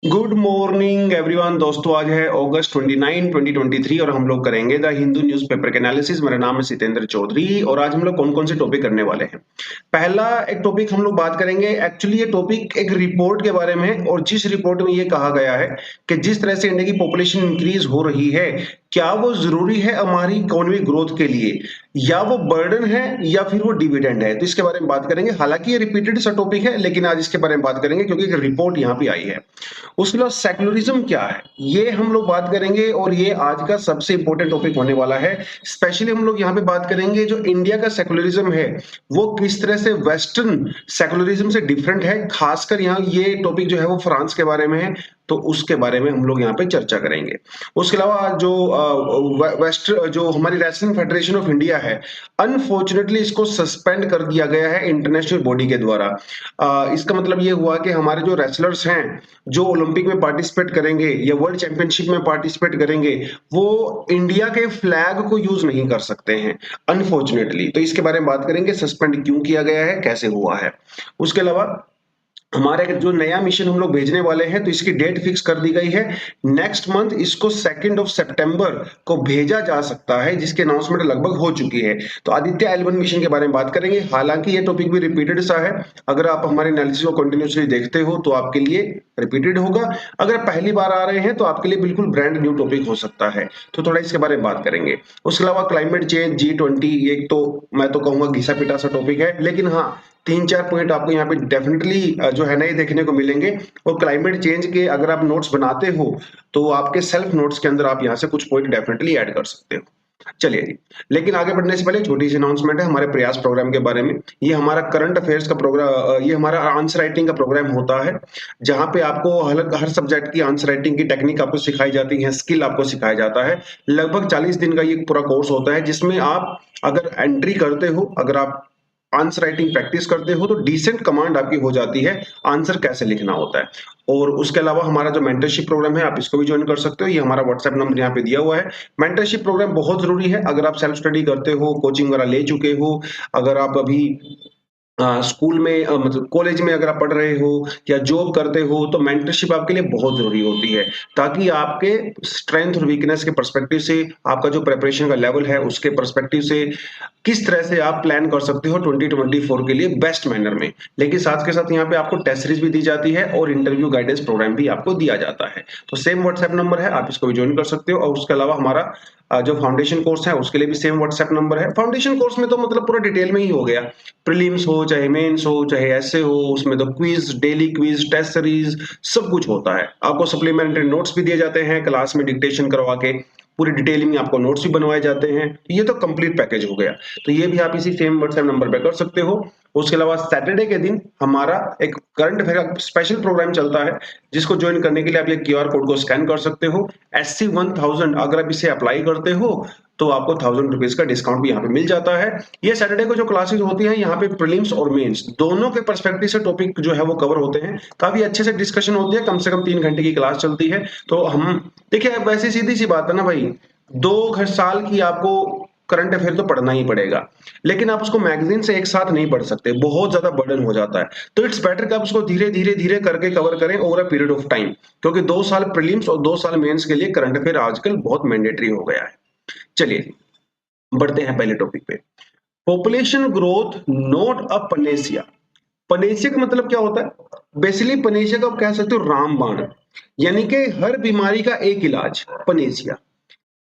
Good morning everyone दोस्तों, आज है अगस्त 29 2023 और हम लोग करेंगे द हिंदू न्यूज़पेपर के एनालिसिस। मेरा नाम है सितेंद्र चौधरी और आज हम लोग कौन कौन से टॉपिक करने वाले हैं। पहला एक टॉपिक हम लोग बात करेंगे। एक्चुअली ये टॉपिक एक रिपोर्ट के बारे में है और जिस रिपोर्ट में ये कहा गया है कि जिस तरह से इंडिया की पॉपुलेशन इंक्रीज हो रही है, क्या वो जरूरी है हमारी इकोनॉमिक ग्रोथ के लिए, या वो बर्डन है या फिर वो डिविडेंड है। तो इसके बारे में बात करेंगे। हालांकि ये रिपीटेड सा टॉपिक है, लेकिन आज इसके बारे में बात करेंगे क्योंकि एक रिपोर्ट यहाँ पे आई है। उसके बाद सेकुलरिज्म क्या है ये हम लोग बात करेंगे और ये आज का सबसे इंपॉर्टेंट टॉपिक होने वाला है। स्पेशली हम लोग यहाँ पे बात करेंगे जो इंडिया का सेकुलरिज्म है वो किस तरह से वेस्टर्न सेकुलरिज्म से डिफरेंट है। खासकर यहाँ ये टॉपिक जो है वो फ्रांस के बारे में है, तो उसके बारे में हम लोग यहाँ पे चर्चा करेंगे। उसके अलावा जो वेस्ट जो हमारी रेसलिंग फेडरेशन ऑफ इंडिया है, अनफॉर्चुनेटली इसको सस्पेंड कर दिया गया है इंटरनेशनल बॉडी के द्वारा। इसका मतलब ये हुआ कि हमारे जो रेसलर्स हैं जो ओलंपिक में पार्टिसिपेट करेंगे या वर्ल्ड चैंपियनशिप में पार्टिसिपेट करेंगे, वो इंडिया के फ्लैग को यूज नहीं कर सकते हैं अनफॉर्चुनेटली। तो इसके बारे में बात करेंगे, सस्पेंड क्यों किया गया है, कैसे हुआ है। उसके अलावा हमारे जो नया मिशन हम लोग भेजने वाले हैं, तो इसकी डेट फिक्स कर दी गई है। नेक्स्ट मंथ इसको 2 सितंबर को भेजा जा सकता है, जिसकी अनाउंसमेंट लगभग हो चुकी है। तो आदित्य L1 मिशन के बारे में बात करेंगे। हालांकि ये टॉपिक भी रिपीटेड सा है, अगर आप हमारे एनालिसिस को कंटिन्यूसली देखते हो तो आपके लिए रिपीटेड होगा। अगर पहली बार आ रहे हैं तो आपके लिए बिल्कुल ब्रांड न्यू टॉपिक हो सकता है, तो थोड़ा इसके बारे में बात करेंगे। उसके अलावा क्लाइमेट चेंज, G20, एक तो मैं तो कहूंगा घिसा पिटा सा टॉपिक है, लेकिन हाँ, 3-4 पॉइंट आपको यहाँ पे डेफिनेटली जो है नए देखने को मिलेंगे। और क्लाइमेट चेंज के अगर आप नोट्स बनाते हो तो आपके सेल्फ नोट्स के अंदर आप यहाँ से कुछ पॉइंट डेफिनेटली ऐड कर सकते हो। चलिए जी, लेकिन आगे बढ़ने से पहले छोटी सी अनाउंसमेंट है हमारे प्रयास प्रोग्राम के बारे में। ये हमारा करंट अफेयर्स का प्रोग्राम, ये हमारा आंसर राइटिंग का प्रोग्राम होता है, जहां पे आपको हर सब्जेक्ट की आंसर राइटिंग की टेक्निक आपको सिखाई जाती है, स्किल आपको सिखाया जाता है। लगभग 40 दिन का ये पूरा कोर्स होता है, जिसमें आप अगर एंट्री करते हो, अगर आप आंसर राइटिंग प्रैक्टिस करते हो, तो डिसेंट कमांड आपकी हो जाती है आंसर कैसे लिखना होता है। और उसके अलावा हमारा जो मेंटरशिप प्रोग्राम है, आप इसको भी ज्वाइन कर सकते हो। ये हमारा व्हाट्सएप नंबर यहाँ पे दिया हुआ है। मेंटरशिप प्रोग्राम बहुत जरूरी है अगर आप सेल्फ स्टडी करते हो, कोचिंग वगैरह ले चुके हो, अगर आप अभी स्कूल में मतलब कॉलेज में अगर आप पढ़ रहे हो या जॉब करते हो, तो मेंटरशिप आपके लिए बहुत जरूरी होती है, ताकि आपके स्ट्रेंथ और वीकनेस के पर्सपेक्टिव से, आपका जो प्रिपरेशन का लेवल है उसके पर्सपेक्टिव से किस तरह से आप प्लान कर सकते हो 2024 के लिए बेस्ट मैनर में। लेकिन साथ के साथ यहाँ पे आपको टेस्ट सीरीज भी दी जाती है और इंटरव्यू गाइडेंस प्रोग्राम भी आपको दिया जाता है। तो सेम व्हाट्सएप नंबर है, आप इसको भी ज्वाइन कर सकते हो। और उसके अलावा हमारा जो फाउंडेशन कोर्स है उसके लिए भी सेम व्हाट्सएप नंबर है। फाउंडेशन कोर्स में तो मतलब पूरा डिटेल में ही हो गया, प्रीलिम्स हो चाहे मेंस हो चाहे ऐसे हो, उसमें तो quiz, daily quiz, test series सब कुछ होता है। आपको सप्लीमेंट्री नोट्स भी दिए जाते हैं क्लास में डिक्टेशन करवा के, पूरी डिटेलिंग में आपको नोट्स भी बनवाए जाते हैं। ये तो कंप्लीट पैकेज हो गया, तो ये भी आप इसी सेम व्हाट्सएप नंबर पे कर सकते हो। उसके अलावा सैटरडे के दिन हमारा एक करंट अफेयर का स्पेशल प्रोग्राम चलता है, जिसको ज्वाइन करने के लिए आप ये क्यूआर कोड को स्कैन कर सकते हो। SC1000 अगर आप इसे अप्लाई करते हो तो आपको 1000 रुपीज का डिस्काउंट भी यहाँ पे मिल जाता है। ये सैटरडे को जो क्लासेस होती हैं, यहाँ पे प्रीलिम्स और मेंस दोनों के पर्सपेक्टिव से टॉपिक जो है वो कवर होते हैं। काफी अच्छे से डिस्कशन होती है, कम से कम 3 घंटे की क्लास चलती है। तो हम देखिए, वैसे सीधी सी बात है ना भाई, 2 साल की आपको करंट अफेयर तो पढ़ना ही पड़ेगा, लेकिन आप उसको मैगजीन से एक साथ नहीं पढ़ सकते, बहुत ज्यादा बर्डन हो जाता है। तो इट्स बेटर कि आप उसको धीरे धीरे धीरे करके कवर करें over a period of time, क्योंकि 2 साल प्रीलिम्स और 2 साल मेंस के लिए करंट अफेयर आजकल बहुत मैंडेटरी हो गया है। चलिए बढ़ते हैं पहले टॉपिक पे। Population growth not a panacea. Panacea का मतलब क्या होता है? बेसिकली पनेसिया को आप कह सकते हो रामबाण, यानी कि हर बीमारी का एक इलाज, पनेसिया।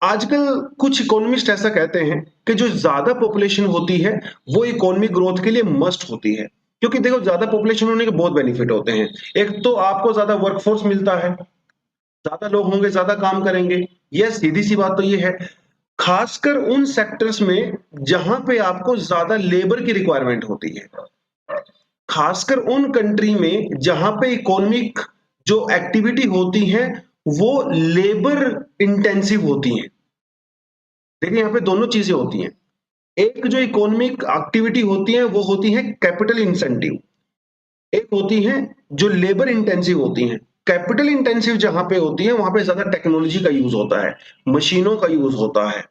आजकल कुछ इकोनॉमिस्ट ऐसा कहते हैं कि जो ज्यादा पॉपुलेशन होती है वो इकोनॉमिक ग्रोथ के लिए मस्ट होती है, क्योंकि देखो ज्यादा पॉपुलेशन होने के बहुत बेनिफिट होते हैं। एक तो आपको ज्यादा वर्कफोर्स मिलता है, ज्यादा लोग होंगे ज्यादा काम करेंगे। ये सीधी सी बात तो ये है, खासकर उन सेक्टर्स में जहां पे आपको ज्यादा लेबर की रिक्वायरमेंट होती है, खासकर उन कंट्री में जहां पे इकोनॉमिक जो एक्टिविटी होती है वो लेबर इंटेंसिव होती है। देखिए यहाँ पे दोनों चीजें होती हैं। एक जो इकोनॉमिक एक्टिविटी होती है वो होती है कैपिटल इंसेंटिव, एक होती है जो लेबर इंटेंसिव होती हैं। कैपिटल इंटेंसिव जहां पे होती है वहां पे ज्यादा टेक्नोलॉजी का यूज होता है, मशीनों का यूज होता है,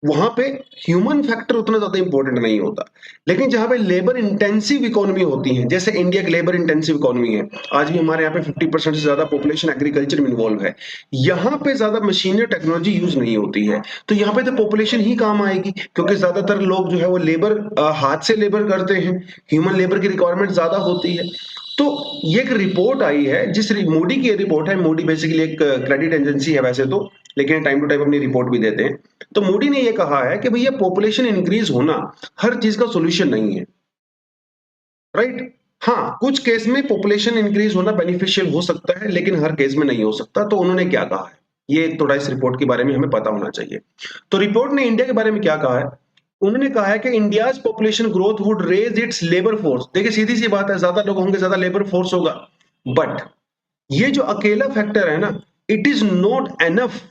वहां पे ह्यूमन फैक्टर उतना ज्यादा इंपॉर्टेंट नहीं होता। लेकिन जहां पे लेबर इंटेंसिव इकोनॉमी होती है, जैसे इंडिया की लेबर इंटेंसिव इकोनॉमी है, आज भी हमारे यहाँ पे 50% से ज्यादा पॉपुलेशन एग्रीकल्चर में इन्वॉल्व है, यहाँ पे ज्यादा मशीनरी टेक्नोलॉजी यूज नहीं होती है, तो यहाँ पे तो पॉपुलेशन ही काम आएगी, क्योंकि ज्यादातर लोग जो है वो लेबर, हाथ से लेबर करते हैं, ह्यूमन लेबर की रिक्वायरमेंट ज्यादा होती है। तो ये एक रिपोर्ट आई है, मोडी की रिपोर्ट है। मोडी बेसिकली एक क्रेडिट एजेंसी है वैसे तो, लेकिन टाइम टू टाइम अपनी रिपोर्ट भी देते हैं। तो मोदी ने यह कहा है कि भैया पॉपुलेशन इंक्रीज होना हर चीज का सोल्यूशन नहीं है, राइट। हाँ, कुछ केस में पॉपुलेशन इंक्रीज होना बेनिफिशियल हो सकता है, लेकिन हर केस में नहीं हो सकता। तो उन्होंने क्या कहा है, ये थोड़ा इस रिपोर्ट के बारे में हमें पता होना चाहिए। तो रिपोर्ट ने इंडिया के बारे में क्या कहा है, उन्होंने कहा है कि India's population growth would raise its labour force. देखिए सीधी सी बात है, ज्यादा लोग होंगे ज्यादा लेबर फोर्स होगा, बट ये जो अकेला फैक्टर है ना, it is not enough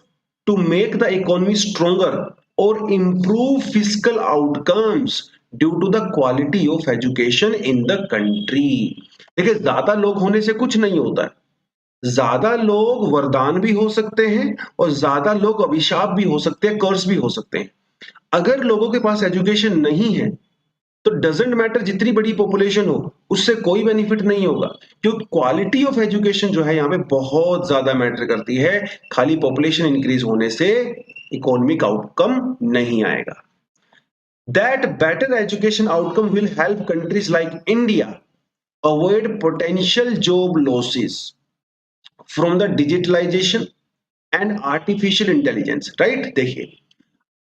to make the economy stronger और improve physical outcomes due to the quality of education in the country. देखिए ज्यादा लोग होने से कुछ नहीं होता है, ज्यादा लोग वरदान भी हो सकते हैं और ज्यादा लोग अभिशाप भी हो सकते हैं, कर्स भी हो सकते हैं। अगर लोगों के पास एजुकेशन नहीं है तो डजेंट मैटर जितनी बड़ी पॉपुलेशन हो, उससे कोई बेनिफिट नहीं होगा, क्योंकि क्वालिटी ऑफ एजुकेशन जो है यहाँ पे बहुत ज्यादा मैटर करती है। खाली पॉपुलेशन इंक्रीज होने से इकोनॉमिक आउटकम नहीं आएगा। That better education outcome will help countries like India avoid potential job losses from the digitalisation and artificial intelligence, right. देखिए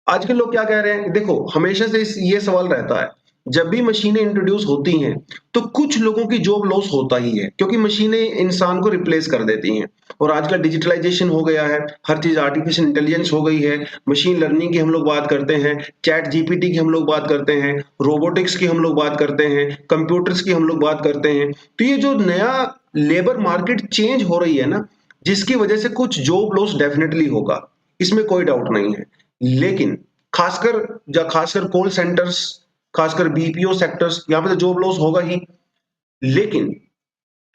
आजकल लोग क्या कह रहे हैं, देखो हमेशा से ये सवाल रहता है, जब भी मशीनें इंट्रोड्यूस होती हैं तो कुछ लोगों की जॉब लॉस होता ही है, क्योंकि मशीनें इंसान को रिप्लेस कर देती हैं। और आजकल डिजिटलाइजेशन हो गया है, हर चीज आर्टिफिशियल इंटेलिजेंस हो गई है, मशीन लर्निंग की हम लोग बात करते हैं, चैट जीपीटी की हम लोग बात करते हैं, रोबोटिक्स की हम लोग बात करते हैं, कंप्यूटर्स की हम लोग बात करते हैं। तो ये जो नया लेबर मार्केट चेंज हो रही है ना, जिसकी वजह से कुछ जॉब लॉस डेफिनेटली होगा, इसमें कोई डाउट नहीं है। लेकिन खासकर कॉल सेंटर्स, खासकर बीपीओ सेक्टर्स, यहां पे तो जॉब लॉस होगा ही। लेकिन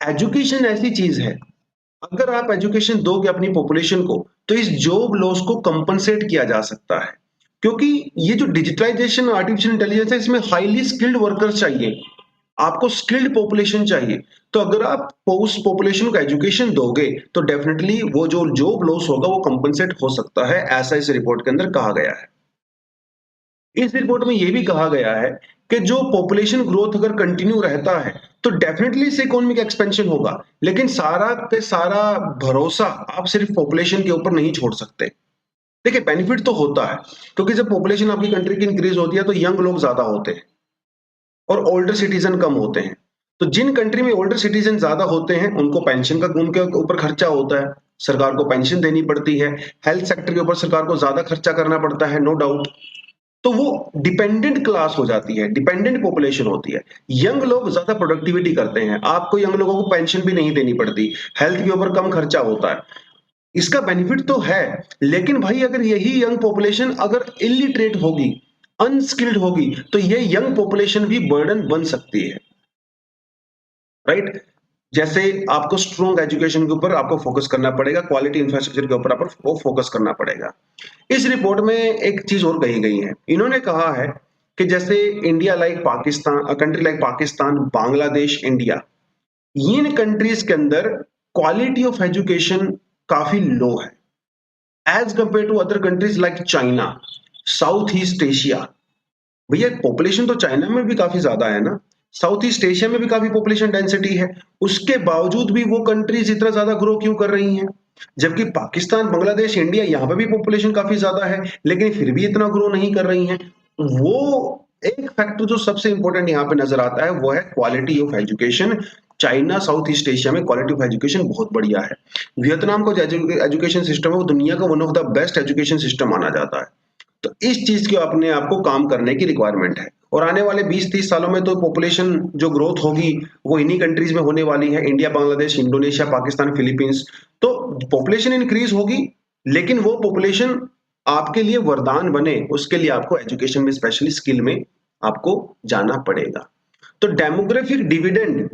एजुकेशन ऐसी चीज है, अगर आप एजुकेशन दोगे अपनी पॉपुलेशन को, तो इस जॉब लॉस को कंपनसेट किया जा सकता है। क्योंकि ये जो डिजिटलाइजेशन आर्टिफिशियल इंटेलिजेंस है, इसमें हाईली स्किल्ड वर्कर्स चाहिए, आपको स्किल्ड पॉपुलेशन चाहिए। तो अगर आप उस पॉपुलेशन को एजुकेशन दोगे तो डेफिनेटली वो जो जॉब लॉस होगा वो कंपनसेट हो सकता है, ऐसा इस रिपोर्ट के अंदर कहा गया है। इस रिपोर्ट में यह भी कहा गया है कि जो पॉपुलेशन ग्रोथ अगर कंटिन्यू रहता है तो डेफिनेटली से इकोनॉमिक एक्सपेंशन होगा, लेकिन सारा के सारा भरोसा आप सिर्फ पॉपुलेशन के ऊपर नहीं छोड़ सकते। देखिए बेनिफिट तो होता है, क्योंकि जब पॉपुलेशन आपकी कंट्री की इंक्रीज होती है तो यंग लोग ज्यादा होते हैं और ओल्डर सिटीजन कम होते हैं। तो जिन कंट्री में ओल्डर सिटीजन ज्यादा होते हैं उनको पेंशन का उनके ऊपर खर्चा होता है, सरकार को पेंशन देनी पड़ती है, हेल्थ सेक्टर के ऊपर सरकार को ज्यादा खर्चा करना पड़ता है, नो डाउट। तो वो डिपेंडेंट क्लास हो जाती है, डिपेंडेंट पॉपुलेशन होती है। यंग लोग ज्यादा प्रोडक्टिविटी करते हैं, आपको यंग लोगों को पेंशन भी नहीं देनी पड़ती, हेल्थ के ऊपर कम खर्चा होता है। इसका बेनिफिट तो है, लेकिन भाई अगर यही यंग पॉपुलेशन अगर इलिटरेट होगी, अनस्किल्ड होगी, तो ये यंग पॉपुलेशन भी बर्डन बन सकती है, राइट। जैसे आपको स्ट्रॉन्ग एजुकेशन के ऊपर आपको फोकस करना पड़ेगा, क्वालिटी इंफ्रास्ट्रक्चर के ऊपर आपको फोकस करना पड़ेगा। इस रिपोर्ट में एक चीज और कही गई है, इन्होंने कहा है कि जैसे India like Pakistan, country like Pakistan, Bangladesh, India, इन कंट्रीज के अंदर क्वालिटी ऑफ एजुकेशन काफी लो है as compared to other countries like China, South East Asia. भैया पॉपुलेशन तो चाइना में भी काफी ज्यादा है ना, साउथ ईस्ट एशिया में भी काफी पॉपुलेशन डेंसिटी है, उसके बावजूद भी वो कंट्रीज इतना ज्यादा ग्रो क्यों कर रही हैं? जबकि पाकिस्तान, बांग्लादेश, इंडिया, यहाँ पे भी पॉपुलेशन काफी ज्यादा है, लेकिन फिर भी इतना ग्रो नहीं कर रही हैं। वो एक फैक्टर जो सबसे इंपॉर्टेंट यहाँ पे नजर आता है वो है quality of education. China, South East Asia में क्वालिटी ऑफ एजुकेशन बहुत बढ़िया है। वियतनाम का जो एजुकेशन सिस्टम है वो दुनिया का one of the best education system माना जाता है। तो इस चीज के अपने आप को काम करने की रिक्वायरमेंट है, और आने वाले 20-30 सालों में तो पॉपुलेशन जो ग्रोथ होगी वो इन्हीं कंट्रीज में होने वाली है, India, Bangladesh, Indonesia, Pakistan, Philippines. तो पॉपुलेशन इंक्रीज होगी, लेकिन वो पॉपुलेशन आपके लिए वरदान बने उसके लिए आपको एजुकेशन में, स्पेशली स्किल में आपको जाना पड़ेगा। तो डेमोग्राफिक डिविडेंड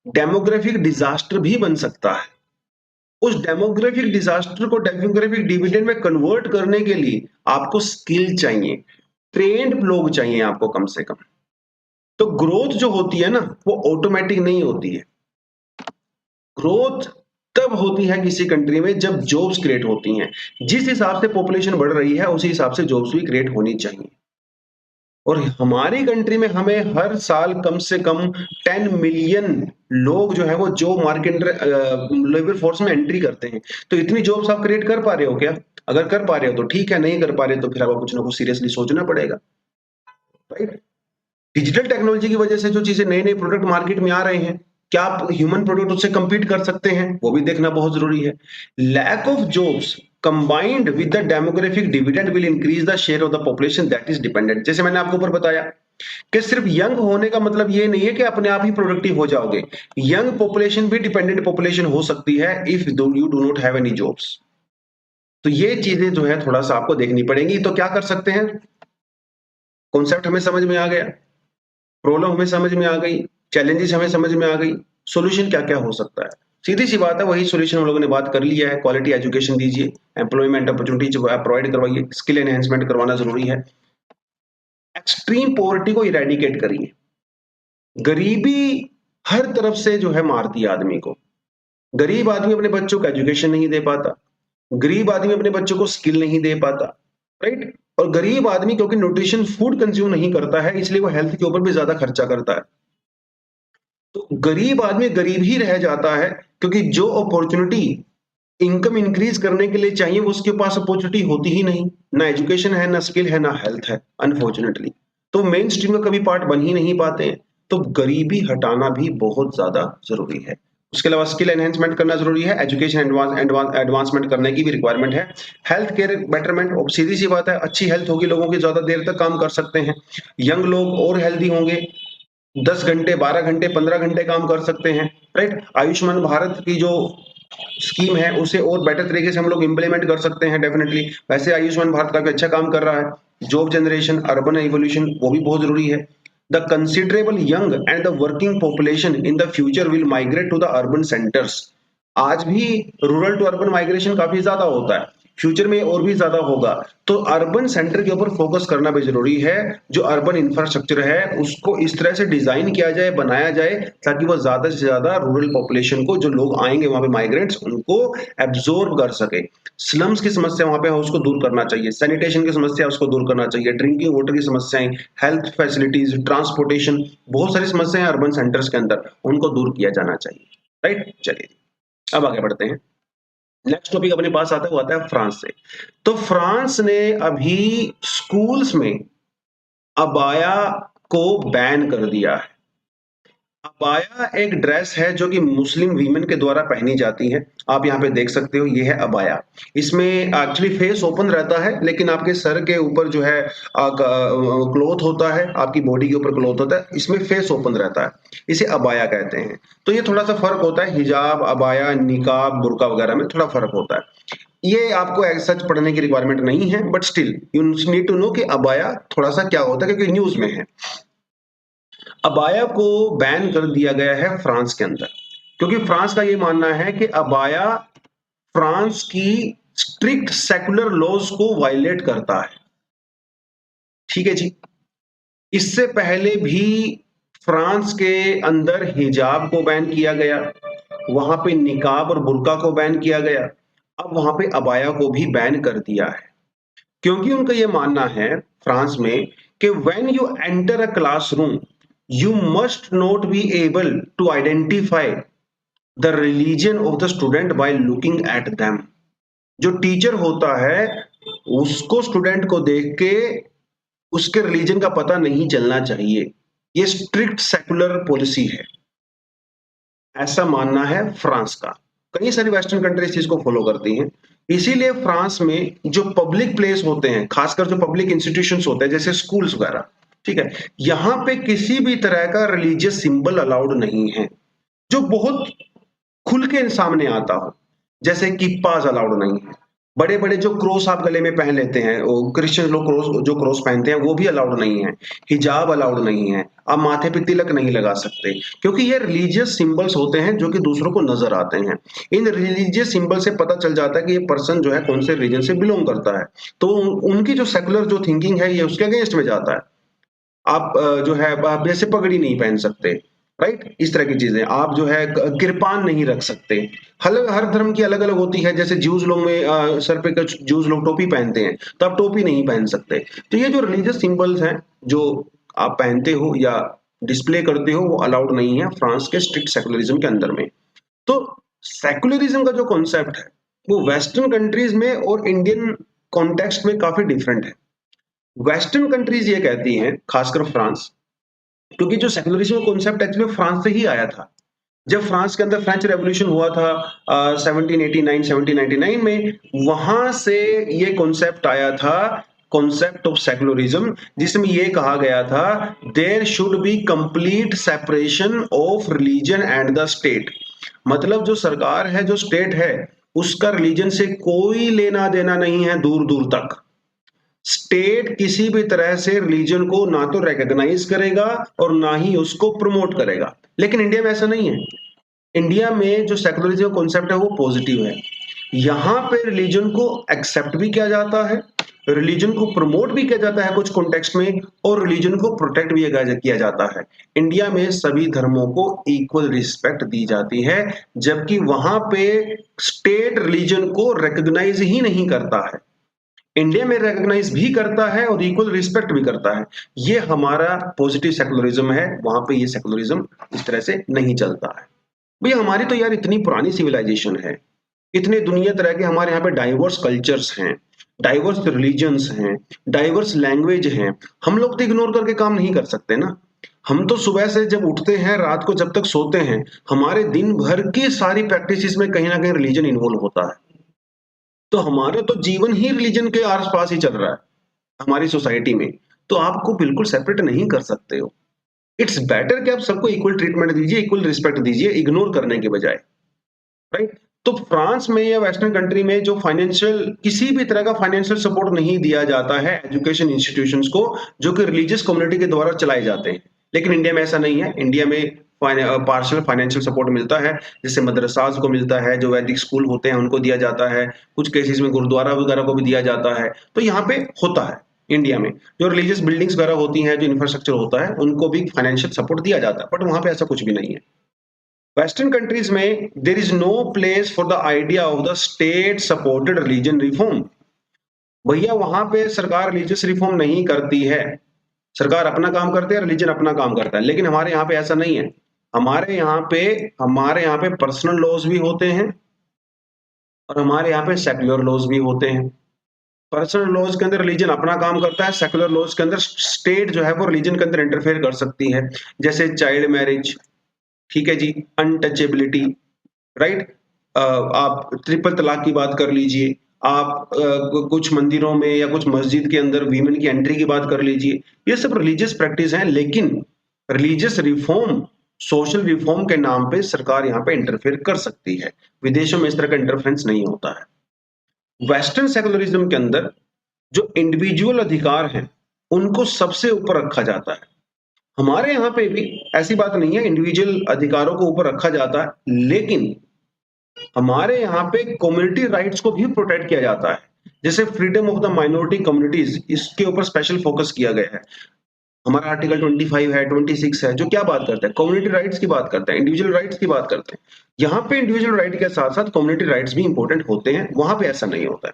डेमोग्राफिक डिजास्टर भी बन सकता है। उस डेमोग्राफिक डिजास्टर को डेमोग्राफिक डिविडेंड में कन्वर्ट करने के लिए आपको स्किल चाहिए, ट्रेंड लोग चाहिए आपको कम से कम। तो ग्रोथ जो होती है ना, वो ऑटोमेटिक नहीं होती है। ग्रोथ तब होती है किसी कंट्री में जब जॉब्स क्रिएट होती हैं। जिस हिसाब से पॉपुलेशन बढ़ रही है उसी हिसाब से जॉब्स भी क्रिएट होनी चाहिए। और हमारी कंट्री में हमें हर साल कम से कम 10 मिलियन लोग जो है वो जॉब मार्केट लेबर फोर्स में एंट्री करते हैं। तो इतनी जॉब्स आप क्रिएट कर पा रहे हो क्या? अगर कर पा रहे हो तो ठीक है, नहीं कर पा रहे तो फिर आपको कुछ ना कुछ सीरियसली सोचना पड़ेगा, राइट? डिजिटल टेक्नोलॉजी की वजह से जो चीजें नए नए प्रोडक्ट मार्केट में आ रहे हैं, क्या आप ह्यूमन प्रोडक्ट उससे compete कर सकते हैं? वो भी देखना बहुत जरूरी है। Lack of jobs combined with the demographic dividend will increase the share of the population that is dependent। जैसे मैंने आपको ऊपर बताया कि सिर्फ यंग होने का मतलब ये नहीं है कि अपने आप ही प्रोडक्टिव हो जाओगे। यंग पॉपुलेशन भी डिपेंडेंट पॉपुलेशन हो सकती है if you do not have any jobs. तो ये चीजें जो है थोड़ा सा आपको देखनी पड़ेंगी। तो क्या कर सकते हैं? कॉन्सेप्ट हमें समझ में आ गया, प्रॉब्लम हमें समझ में आ गई, चैलेंजेस हमें समझ में आ गई, सॉल्यूशन क्या-क्या हो सकता है। सीधी सी बात है, वही सॉल्यूशन हम लोगों ने बात कर लिया है। क्वालिटी एजुकेशन दीजिए, एम्प्लॉयमेंट अपॉर्चुनिटी जो है प्रोवाइड करवाइए, स्किल एनहांसमेंट करवाना जरूरी है। एक्सट्रीम पॉवर्टी को इरेडिकेट करिए। गरीबी हर तरफ से जो है मारती है आदमी को। गरीब आदमी अपने बच्चों को एजुकेशन नहीं दे पाता, गरीब आदमी अपने बच्चों को स्किल नहीं दे पाता, राइट? और गरीब आदमी क्योंकि न्यूट्रिशन फूड कंज्यूम नहीं करता है, इसलिए वो हेल्थ के ऊपर भी ज्यादा खर्चा करता है। तो गरीब आदमी गरीब ही रह जाता है क्योंकि जो अपॉर्चुनिटी इनकम इंक्रीज करने के लिए चाहिए वो उसके पास अपॉर्चुनिटी होती ही नहीं। ना एजुकेशन है, ना स्किल है, ना हेल्थ है, अनफॉर्चुनेटली। तो मेन स्ट्रीम का कभी पार्ट बन ही नहीं पाते हैं। तो गरीबी हटाना भी बहुत ज्यादा जरूरी है। उसके अलावा स्किल एनहेंसमेंट करना जरूरी है, एजुकेशन एडवांसमेंट करने की भी रिक्वायरमेंट है। हेल्थ केयर बेटरमेंट, और सीधी सी बात है, अच्छी हेल्थ होगी लोगों की ज्यादा देर तक काम कर सकते हैं, यंग लोग और हेल्दी होंगे, 10 घंटे, 12 घंटे, 15 घंटे काम कर सकते हैं, राइट? आयुष्मान भारत की जो स्कीम है उसे और बेटर तरीके से हम लोग इंप्लीमेंट कर सकते हैं डेफिनेटली। वैसे आयुष्मान भारत काफी अच्छा काम कर रहा है। जॉब जनरेशन, अर्बन इवोल्यूशन, वो भी बहुत जरूरी है। The considerable young and the working population in the future will migrate to the urban centres. आज भी रूरल टू अर्बन माइग्रेशन काफी ज्यादा होता है, फ्यूचर में और भी ज्यादा होगा। तो अर्बन सेंटर के ऊपर फोकस करना भी जरूरी है। जो अर्बन इंफ्रास्ट्रक्चर है उसको इस तरह से डिजाइन किया जाए, बनाया जाए, ताकि वो ज्यादा से ज्यादा रूरल पॉपुलेशन को, जो लोग आएंगे वहां पे माइग्रेंट्स, उनको एब्जॉर्ब कर सके। स्लम्स की समस्या वहां पे है उसको दूर करना चाहिए, सैनिटेशन की समस्या उसको दूर करना चाहिए, ड्रिंकिंग वाटर की समस्याएं, हेल्थ फैसिलिटीज, ट्रांसपोर्टेशन, बहुत सारी समस्याएं अर्बन सेंटर्स के अंदर, उनको दूर किया जाना चाहिए, राइट? चलिए अब आगे बढ़ते हैं। नेक्स्ट टॉपिक अपने पास आता है, वो आता है फ्रांस से। तो फ्रांस ने अभी स्कूल्स में अबाया को बैन कर दिया है। अबाया एक ड्रेस है जो कि मुस्लिम वीमेन के द्वारा पहनी जाती है। आप यहाँ पे देख सकते हो, ये है अबाया। इसमें एक्चुअली फेस ओपन रहता है, लेकिन आपके सर के ऊपर जो है क्लोथ होता है, आपकी बॉडी के ऊपर क्लोथ होता है, इसमें फेस ओपन रहता है, इसे अबाया कहते हैं। तो ये थोड़ा सा फर्क होता है, हिजाब, अबाया, निकाब, बुर्का वगैरह में थोड़ा फर्क होता है। ये आपको एज सच पढ़ने की रिक्वायरमेंट नहीं है, but still you need to know कि अबाया थोड़ा सा क्या होता है, क्योंकि न्यूज में है। अबाया को बैन कर दिया गया है फ्रांस के अंदर, क्योंकि फ्रांस का ये मानना है कि अबाया फ्रांस की स्ट्रिक्ट सेकुलर लॉज को वायलेट करता है। ठीक है जी। इससे पहले भी फ्रांस के अंदर हिजाब को बैन किया गया, वहां पे निकाब और बुर्का को बैन किया गया, अब वहां पे अबाया को भी बैन कर दिया है। क्योंकि उनका यह मानना है फ्रांस में कि when you enter a classroom you must not be able to identify the religion of the student by looking at them। जो टीचर होता है उसको स्टूडेंट को देख के उसके रिलीजन का पता नहीं चलना चाहिए। ये स्ट्रिक्ट सेकुलर पॉलिसी है, ऐसा मानना है फ्रांस का। कई सारी वेस्टर्न कंट्री इस चीज को फॉलो करती हैं। इसीलिए फ्रांस में जो पब्लिक प्लेस होते हैं, खासकर जो पब्लिक इंस्टीट्यूशंस होते हैं जैसे स्कूल्स वगैरह, ठीक है, यहां पे किसी भी तरह का रिलीजियस सिंबल अलाउड नहीं है जो बहुत खुल के सामने आता हो। जैसे कि पाज अलाउड नहीं है, बड़े-बड़े जो क्रॉस आप गले में पहन लेते हैं, वो क्रिश्चियन लोग क्रॉस पहनते हैं, वो भी अलाउड नहीं है। हिजाब अलाउड नहीं है। आप माथे पे तिलक नहीं लगा सकते, क्योंकि ये रिलीजियस सिंबल्स होते हैं जो कि दूसरों को नज़र आते हैं। इन रिलीजियस सिंबल से पता चल जाता है कि ये पर्सन जो है कौन से रिलीजन से बिलॉन्ग करता है। तो उनकी जो सेक्युलर जो थिंकिंग है, ये उसके अगेंस्ट में जाता है। आप जो है आप जैसे पगड़ी नहीं पहन सकते, राइट? इस तरह की चीजें आप जो है किरपान नहीं रख सकते। हर धर्म की अलग अलग होती है। जैसे ज्यूज लोग में सर पे कुछ ज्यूज लोग टोपी पहनते हैं, तो आप टोपी नहीं पहन सकते। तो ये जो रिलीजियस सिंबल्स हैं जो आप पहनते हो या डिस्प्ले करते हो, वो अलाउड नहीं है फ्रांस के स्ट्रिक्ट सेकुलरिज्म के अंदर में। तो सेकुलरिज्म का जो कॉन्सेप्ट है, वो वेस्टर्न कंट्रीज में और इंडियन कॉन्टेक्स्ट में काफी डिफरेंट है। वेस्टर्न कंट्रीज ये कहती हैं, खासकर फ्रांस, क्योंकि जो सेकुलरिज्म कॉन्सेप्ट एक्चुअली फ्रांस से ही आया था। जब फ्रांस के अंदर फ्रेंच रेवोल्यूशन हुआ था 1789 1799 में, वहां से ये कॉन्सेप्ट आया था, कॉन्सेप्ट ऑफ सेकुलरिज्म, जिसमें ये कहा गया था there should be complete separation of religion and the state. मतलब जो सरकार है, जो स्टेट है, उसका रिलीजन से कोई लेना देना नहीं है दूर दूर तक। स्टेट किसी भी तरह से रिलीजन को ना तो रिकॉग्नाइज करेगा और ना ही उसको प्रमोट करेगा। लेकिन इंडिया में ऐसा नहीं है। इंडिया में जो सेकुलरिज्म कॉन्सेप्ट है वो पॉजिटिव है। यहाँ पे रिलीजन को एक्सेप्ट भी किया जाता है, रिलीजन को प्रमोट भी किया जाता है कुछ कॉन्टेक्स्ट में, और रिलीजन को प्रोटेक्ट भी किया जाता है। इंडिया में सभी धर्मों को इक्वल रिस्पेक्ट दी जाती है, जबकि वहां पे स्टेट रिलीजन को रिकॉग्नाइज ही नहीं करता है। इंडिया में रिकॉग्नाइज भी करता है और इक्वल रिस्पेक्ट भी करता है। ये हमारा पॉजिटिव सेकुलरिज्म है। वहां पे ये सेकुलरिज्म इस तरह से नहीं चलता है। भैया हमारी तो यार इतनी पुरानी सिविलाइजेशन है, इतने दुनिया तरह के हमारे यहाँ पे डाइवर्स कल्चर्स हैं, डाइवर्स रिलीजन्स हैं, डाइवर्स लैंग्वेज हैं। हम लोग तो इग्नोर करके काम नहीं कर सकते ना। हम तो सुबह से जब उठते हैं, रात को जब तक सोते हैं, हमारे दिन भर की सारी प्रैक्टिसेस में कहीं ना कहीं रिलीजन इन्वॉल्व होता है। तो हमारा तो जीवन ही रिलीजन के आस-पास ही चल रहा है, हमारी सोसाइटी में। तो आपको बिल्कुल सेपरेट नहीं कर सकते हो। इट्स बेटर कि आप सबको इक्वल ट्रीटमेंट दीजिए, इक्वल रिस्पेक्ट दीजिए, इग्नोर करने के बजाय, राइट? तो फ्रांस में या वेस्टर्न कंट्री में जो फाइनेंशियल किसी भी तरह का फाइनेंशियल सपोर्ट नहीं दिया जाता है एजुकेशन इंस्टीट्यूशंस को, जो कि रिलीजियस कम्युनिटी के द्वारा चलाए जाते हैं। लेकिन इंडिया में ऐसा नहीं है। इंडिया में पार्शियल फाइनेंशियल सपोर्ट मिलता है, जैसे मदरसाज को मिलता है, जो वैदिक स्कूल होते हैं उनको दिया जाता है, कुछ केसेस में गुरुद्वारा वगैरह को भी दिया जाता है। तो यहाँ पे होता है इंडिया में, जो रिलीजियस बिल्डिंग्स वगैरह होती हैं, जो इंफ्रास्ट्रक्चर होता है, उनको भी फाइनेंशियल सपोर्ट दिया जाता है, बट वहां पे ऐसा कुछ भी नहीं है। वेस्टर्न कंट्रीज में there is no place for the idea of the state supported religion reform. भैया वहां पे सरकार रिलीजियस रिफॉर्म नहीं करती है। सरकार अपना काम करती है, रिलीजन अपना काम करता है। लेकिन हमारे यहाँ पे ऐसा नहीं है। हमारे यहाँ पे पर्सनल लॉज भी होते हैं और हमारे यहाँ पे सेक्युलर लॉज भी होते हैं। पर्सनल लॉज के अंदर रिलीजन अपना काम करता है, सेक्युलर लॉज के अंदर स्टेट जो है वो रिलीजन के अंदर इंटरफेयर कर सकती है। जैसे चाइल्ड मैरिज, ठीक है जी, अनटचेबिलिटी, राइट? आप ट्रिपल तलाक की बात कर लीजिए, आप कुछ मंदिरों में या कुछ मस्जिद के अंदर वीमेन की एंट्री की बात कर लीजिए। ये सब रिलीजियस प्रैक्टिस हैं, लेकिन रिलीजियस रिफॉर्म, सोशल रिफॉर्म के नाम पे सरकार यहाँ पे इंटरफेयर कर सकती है। विदेशों में इस तरह का इंटरफेरेंस नहीं होता है। वेस्टर्न सेकुलरिज्म के अंदर जो इंडिविजुअल अधिकार हैं, उनको सबसे ऊपर रखा जाता है। हमारे यहाँ पे भी ऐसी बात नहीं है, इंडिविजुअल अधिकारों को ऊपर रखा जाता है, लेकिन हमारे यहाँ पे कम्युनिटी राइट्स को भी प्रोटेक्ट किया जाता है। जैसे freedom of the minority communities, इसके ऊपर स्पेशल फोकस किया गया है। हमारा आर्टिकल 25 है, 26 है, जो क्या बात करता है, कम्युनिटी राइट्स की बात करता है, इंडिविजुअल राइट्स की बात करते हैं। यहाँ पे इंडिविजुअल राइट के साथ साथ कम्युनिटी राइट्स भी इंपॉर्टेंट होते हैं, वहां पे ऐसा नहीं होता है।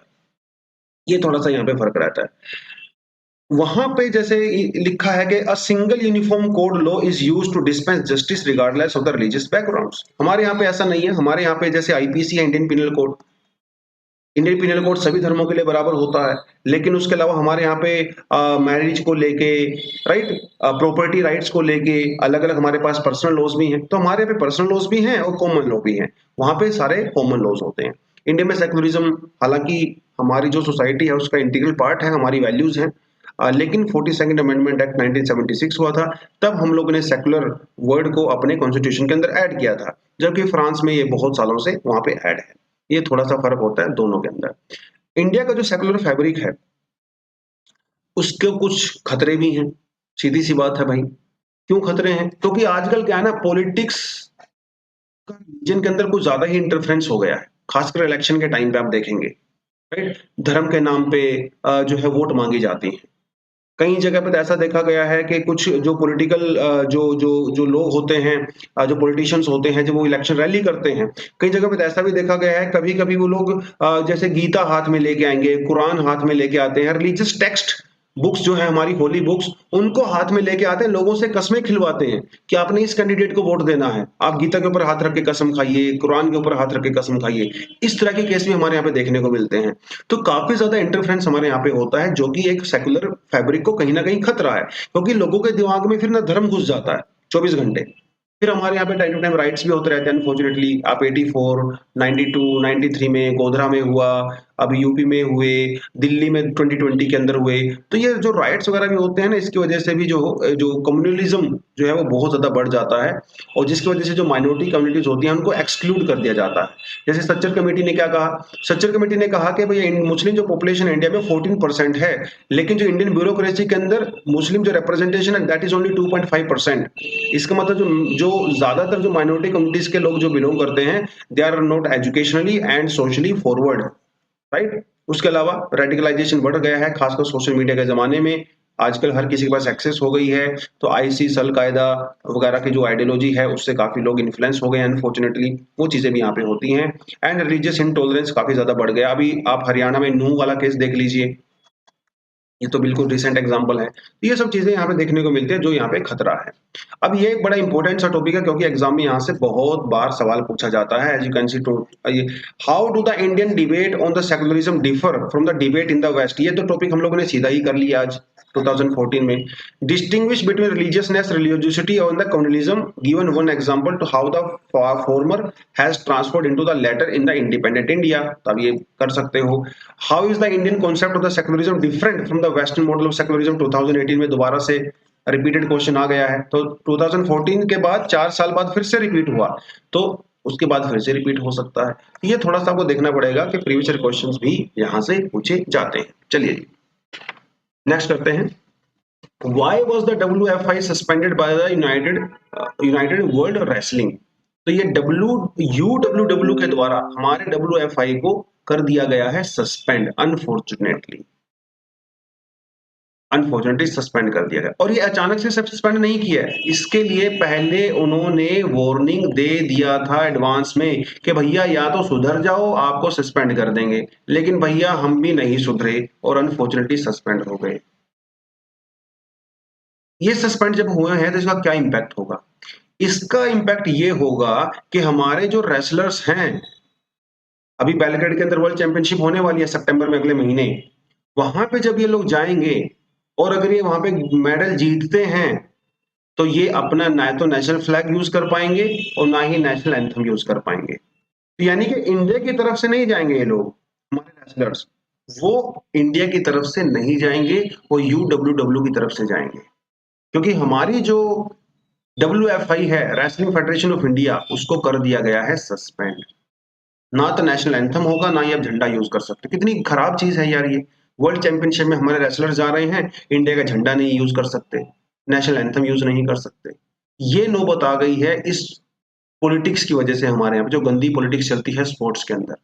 ये थोड़ा सा यहाँ पे फर्क रहता है। वहां पे जैसे लिखा है कि a single uniform code law is used to dispense justice regardless of the religious backgrounds. हमारे यहाँ पे ऐसा नहीं है। हमारे यहाँ पे जैसे आईपीसी है, Indian penal code, Indian penal code सभी धर्मों के लिए बराबर होता है। लेकिन उसके अलावा हमारे यहाँ पे मैरिज को लेके, राइट, प्रॉपर्टी राइट्स को लेके अलग अलग हमारे पास पर्सनल लॉज भी हैं। तो हमारे यहाँ पे पर्सनल लॉज भी हैं और कॉमन लॉ भी हैं। वहां पे सारे कॉमन लॉज होते हैं। इंडिया में सेकुलरिज्म, हालांकि हमारी जो सोसाइटी है उसका इंटीग्रल पार्ट है, हमारी वैल्यूज हैं। लेकिन 42nd अमेंडमेंट एक्ट 1976 हुआ था, तब हम लोगों ने सेकुलर वर्ड को अपने कॉन्स्टिट्यूशन के अंदर ऐड किया था, जबकि फ्रांस में ये बहुत सालों से वहां पे ऐड है। ये थोड़ा सा फर्क होता है दोनों के अंदर। इंडिया का जो सेकुलर फैब्रिक है, उसके कुछ खतरे भी हैं। सीधी-सी बात है भाई। क्यों खतरे हैं? क्योंकि आजकल क्या है ना, पॉलिटिक्स का रिलीजन के अंदर कुछ ज़्यादा ही इंटरफेरेंस हो गया है। खासकर इलेक्शन के टाइम पे आप देखेंगे, राइट? धर्म के नाम पे जो है वोट माँगी जाती हैं। कई जगह पे तो ऐसा देखा गया है कि कुछ जो पॉलिटिकल जो जो जो लोग होते हैं, जो पॉलिटिशियंस होते हैं, जब वो इलेक्शन रैली करते हैं, कई जगह पे तो ऐसा भी देखा गया है, कभी-कभी वो लोग जैसे गीता हाथ में लेके आएँगे, कुरान हाथ में लेके आते हैं, रिलीजियस टेक्स्ट बुक्स जो है हमारी होली बुक्स, उनको हाथ में लेके आते हैं, लोगों से कस्में खिलवाते हैं कि आपने इस कैंडिडेट को वोट देना है। आप गीता के ऊपर हाथ रख के कसम खाइए, कुरान के ऊपर हाथ रख के कसम खाइए। इस तरह के केस भी हमारे यहाँ पे देखने को मिलते हैं। तो काफ़ी ज़्यादा इंटरफेरेंस हमारे यहाँ पे होता है, जो कि एक सेक्युलर फैब्रिक को कहीं न कहीं खतरा है, क्योंकि लोगों के दिमाग में फिर ना धर्म घुस जाता है 24 घंटे। फिर हमारे यहाँ पे टाइम टू टाइम राइट्स भी होते रहते हैं अनफॉर्चुनेटली। आप 84, 92, 93 में गोधरा में हुआ, अभी यूपी में हुए, दिल्ली में 2020 के अंदर हुए। तो ये जो राइट्स वगैरह भी होते हैं ना, इसकी वजह से भी जो कम्युनलिज़्म जो है वो बहुत ज़्यादा बढ़ जाता है, और जिसकी वजह से जो माइनॉरिटी कम्युनिटीज़ होती हैं, उनको एक्सक्लूड कर दिया जाता है। जैसे सच्चर कमेटी ने क्या कहा? सच्चर कमेटी ने कहा कि भई मुस्लिम जो पॉपुलेशन है इंडिया में 14% है, लेकिन जो इंडियन ब्यूरोक्रेसी के अंदर मुस्लिम जो रिप्रेजेंटेशन है दैट इज़ ओनली 2.5%। इसका मतलब जो जो ज़्यादातर जो माइनॉरिटी कम्युनिटीज़ के लोग जो बिलॉन्ग करते हैं, they are not educationally and socially forward, right? उसके अलावा रेडिकलाइजेशन बढ़ गया है, खासकर सोशल मीडिया के ज़माने में। आजकल हर किसी के पास एक्सेस हो गई है, तो आईसिस, अल-कायदा वगैरह की जो आइडियोलॉजी है, उससे काफ़ी लोग इन्फ्लुएंस हो गए हैं अनफॉर्चुनेटली। वो चीज़ें भी यहाँ पे होती हैं, एंड रिलीजियस इंटॉलरेंस काफ़ी ज़्यादा बढ़ गया। अभी आप हरियाणा में नूह वाला केस देख लीजिए, ये तो बिल्कुल रिसेंट एग्जांपल है। तो ये सब चीज़ें यहाँ पे देखने को मिलती हैं, जो यहाँ पे खतरा है। अब ये एक बड़ा इंपॉर्टेंट सा टॉपिक है, क्योंकि एग्जाम में यहाँ से बहुत बार सवाल पूछा जाता है। As you can see to ये how do the Indian debate on the secularism differ from the debate in the West? ये तो टॉपिक हम लोगों ने सीधा ही कर लिया आज 2014 में। Distinguish between religiousness, religiosity and the communalism, given one example to how the former has transferred into the latter in the independent India। तो अब ये कर सकते हो। How is the Indian concept of the secularism different from the Western model of secularism? 2018 में दोबारा से repeated question आ गया है। तो 2014 के बाद 4 साल बाद फिर से रिपीट हुआ, तो उसके बाद फिर से रिपीट हो सकता है। ये थोड़ा सा आपको देखना पड़ेगा कि प्रीवियस क्वेश्चंस भी यहाँ से पूछे जाते हैं। चलिए नेक्स्ट करते हैं। Why was the WFI suspended by the United World Wrestling? तो ये UWW के द्वारा हमारे WFI को कर दिया गया है सस्पेंड, अनफॉर्चुनेटली सस्पेंड कर दिया गया। और ये अचानक से सस्पेंड नहीं किया है, इसके लिए पहले उन्होंने वार्निंग दे दिया था एडवांस में कि भैया या तो सुधर जाओ, आपको सस्पेंड कर देंगे। लेकिन भैया हम भी नहीं सुधरे और अनफॉर्चुनेटली सस्पेंड हो गए। ये सस्पेंड जब हुए हैं तो इसका क्या इम्पैक्ट होगा? इसका इम्पैक्ट ये होगा कि हमारे जो रेसलर्स हैं, अभी बेलग्रेड के अंदर वर्ल्ड चैंपियनशिप होने वाली है सितंबर में, अगले महीने। वहां पे जब ये लोग जाएंगे और अगर ये वहां पे मेडल जीतते हैं, तो ये अपना ना तो नेशनल फ्लैग यूज कर पाएंगे और ना ही नेशनल एंथम यूज कर पाएंगे। तो यानी कि इंडिया की तरफ से नहीं जाएंगे ये लोग, हमारे रेसलर्स, वो इंडिया की तरफ से नहीं जाएंगे, वो यूडब्ल्यूडब्ल्यू की तरफ से जाएंगे। क्योंकि हमारी जो WFI है, रेसलिंग फेडरेशन ऑफ इंडिया, उसको कर दिया गया है सस्पेंड। ना तो नेशनल एंथम होगा, ना ही आप झंडा यूज कर सकते। कितनी खराब चीज है यार ये। वर्ल्ड चैंपियनशिप में हमारे रेसलर्स जा रहे हैं, इंडिया का झंडा नहीं यूज कर सकते, नेशनल एंथम यूज नहीं कर सकते। ये नौबत आ गई है इस पॉलिटिक्स की वजह से। हमारे यहाँ पे जो गंदी पॉलिटिक्स चलती है स्पोर्ट्स के अंदर,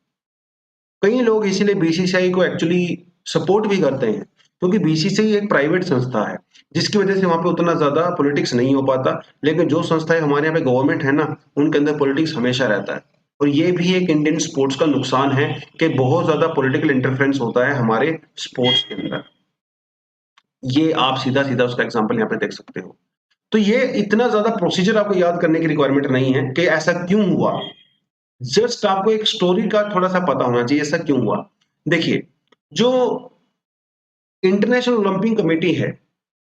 कई लोग इसीलिए बीसीसीआई को एक्चुअली सपोर्ट भी करते हैं, क्योंकि बीसीसीआई एक प्राइवेट संस्था है, जिसकी वजह से वहां पे उतना ज्यादा पॉलिटिक्स नहीं हो पाता। लेकिन जो संस्थाएं हमारे यहाँ पे गवर्नमेंट है ना, उनके अंदर पॉलिटिक्स हमेशा रहता है। और ये भी एक इंडियन स्पोर्ट्स का नुकसान है कि बहुत ज्यादा पॉलिटिकल इंटरफेरेंस होता है हमारे स्पोर्ट्स के अंदर। ये आप सीधा सीधा उसका एग्जाम्पल यहाँ पे देख सकते हो। तो ये इतना ज्यादा प्रोसीजर आपको याद करने की रिक्वायरमेंट नहीं है कि ऐसा क्यों हुआ। जस्ट आपको एक स्टोरी का थोड़ा सा पता होना चाहिए ऐसा क्यों हुआ। देखिए, जो इंटरनेशनल ओलंपिक कमेटी है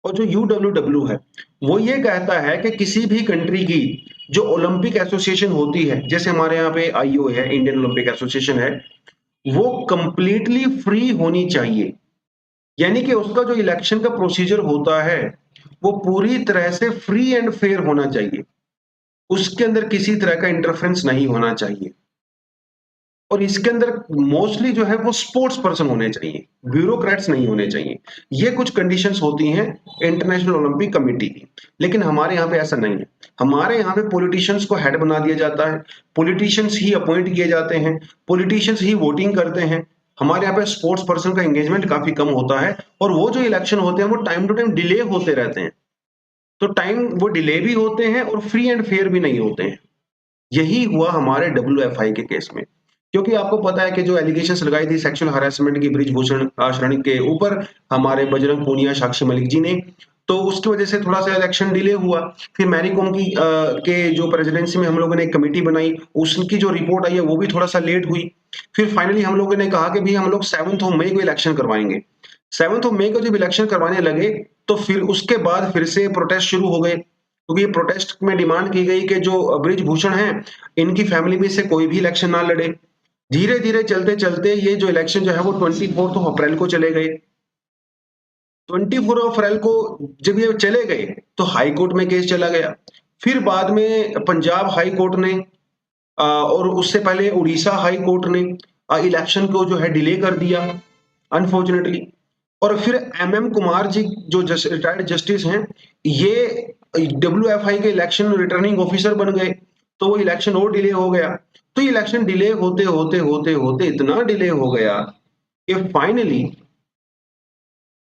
और जो यूडब्ल्यूडब्ल्यू है, वो ये कहता है कि किसी भी कंट्री की जो ओलंपिक एसोसिएशन होती है, जैसे हमारे यहाँ पे आईओ है, इंडियन ओलंपिक एसोसिएशन है, वो कंप्लीटली फ्री होनी चाहिए। यानी कि उसका जो इलेक्शन का प्रोसीजर होता है, वो पूरी तरह से फ्री एंड फेयर होना चाहिए। उसके अंदर किसी तरह का इंटरफेरेंस नहीं होना चाहिए। और इसके अंदर मोस्टली जो है वो स्पोर्ट्स पर्सन होने चाहिए, ब्यूरोक्रेट्स नहीं होने चाहिए। ये कुछ कंडीशंस होती हैं इंटरनेशनल ओलंपिक कमेटी की, लेकिन हमारे यहाँ पे ऐसा नहीं है। हमारे यहाँ पे पॉलिटिशियंस को हेड बना दिया जाता है, पॉलिटिशियंस ही अपॉइंट किए जाते हैं, पॉलिटिशियंस ही वोटिंग करते हैं। हमारे यहाँ पे स्पोर्ट्स पर्सन का एंगेजमेंट काफी कम होता है, और वो जो इलेक्शन होते हैं वो टाइम टू टाइम डिले होते रहते हैं। तो टाइम वो डिले भी होते हैं और फ्री एंड फेयर भी नहीं होते हैं। यही हुआ हमारे डब्ल्यूएफआई के केस में, क्योंकि आपको पता है कि जो एलिगेशंस लगाई थी सेक्सुअल हरासमेंट की बृजभूषण शरण के ऊपर हमारे बजरंग पूनिया, साक्षी मलिक जी ने, तो उसकी वजह से थोड़ा सा इलेक्शन डिले हुआ। फिर मैरी कॉम की के जो प्रेसिडेंसी में हम लोगों ने एक कमेटी बनाई, उसकी जो रिपोर्ट आई है वो भी थोड़ा सा लेट हुई। फिर फाइनली हम लोगों ने कहा कि भी हम लोग 7 मई को इलेक्शन करवाएंगे। 7 मई को जब इलेक्शन करवाने लगे, तो फिर उसके बाद फिर से प्रोटेस्ट शुरू हो गए, क्योंकि ये प्रोटेस्ट में डिमांड की गई कि जो बृजभूषण है, इनकी फैमिली में से कोई भी इलेक्शन ना लड़े। धीरे धीरे चलते चलते ये जो इलेक्शन जो है वो 24 अप्रैल को चले गए। 24 अप्रैल को जब ये चले गए, तो हाई कोर्ट में केस चला गया। फिर बाद में पंजाब हाई कोर्ट ने और उससे पहले उड़ीसा हाई कोर्ट ने इलेक्शन को जो है डिले कर दिया, अनफॉर्चुनेटली। और फिर एमएम कुमार जी जो रिटायर्ड जस्टिस हैं, ये डब्ल्यूएफआई के इलेक्शन रिटर्निंग ऑफिसर बन गए, तो वो इलेक्शन और डिले हो गया। तो इलेक्शन डिले होते होते होते होते इतना डिले हो गया कि फाइनली